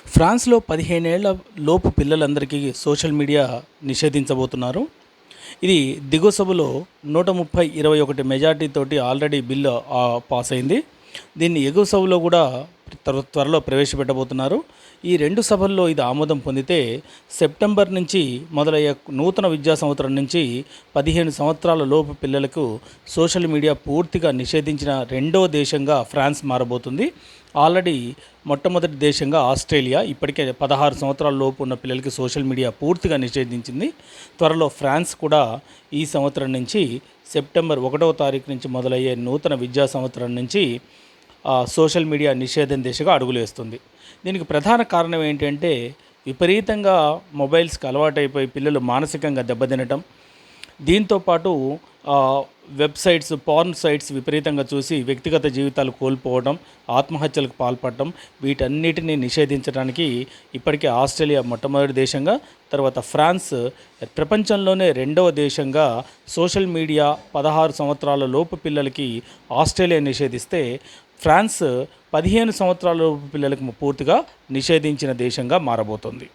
ఫ్రాన్స్లో 15 ఏళ్ల లోపు పిల్లలందరికీ సోషల్ మీడియా నిషేధించబోతున్నారు. ఇది దిగువ సభలో 130-21 మెజార్టీతోటి ఆల్రెడీ బిల్లు పాస్ అయింది. దీన్ని ఎగువ సభలో కూడా త్వరలో ప్రవేశపెట్టబోతున్నారు. ఈ రెండు సభల్లో ఇది ఆమోదం పొందితే సెప్టెంబర్ నుంచి మొదలయ్యే నూతన విద్యా సంవత్సరం నుంచి 15 సంవత్సరాల లోపు పిల్లలకు సోషల్ మీడియా పూర్తిగా నిషేధించిన రెండో దేశంగా ఫ్రాన్స్ మారబోతుంది. ఆల్రెడీ మొట్టమొదటి దేశంగా ఆస్ట్రేలియా ఇప్పటికే 16 సంవత్సరాల లోపు ఉన్న పిల్లలకి సోషల్ మీడియా పూర్తిగా నిషేధించింది. త్వరలో ఫ్రాన్స్ కూడా ఈ సంవత్సరం నుంచి సెప్టెంబర్ 1వ తారీఖు నుంచి మొదలయ్యే నూతన విద్యా సంవత్సరం నుంచి సోషల్ మీడియా నిషేధం దిశగా అడుగులు వేస్తుంది. దీనికి ప్రధాన కారణం ఏంటంటే విపరీతంగా మొబైల్స్కి అలవాటైపోయి పిల్లలు మానసికంగా దెబ్బతినటం, దీంతోపాటు వెబ్సైట్స్, పార్న్ సైట్స్ విపరీతంగా చూసి వ్యక్తిగత జీవితాలు కోల్పోవడం, ఆత్మహత్యలకు పాల్పడటం, వీటన్నిటిని నిషేధించడానికి ఇప్పటికే ఆస్ట్రేలియా మొట్టమొదటి దేశంగా, తర్వాత ఫ్రాన్స్ ప్రపంచంలోనే రెండవ దేశంగా సోషల్ మీడియా 16 సంవత్సరాల లోపు పిల్లలకి ఆస్ట్రేలియా నిషేధిస్తే ఫ్రాన్స్ 15 సంవత్సరాల లోపు పిల్లలకు పూర్తిగా నిషేధించిన దేశంగా మారబోతోంది.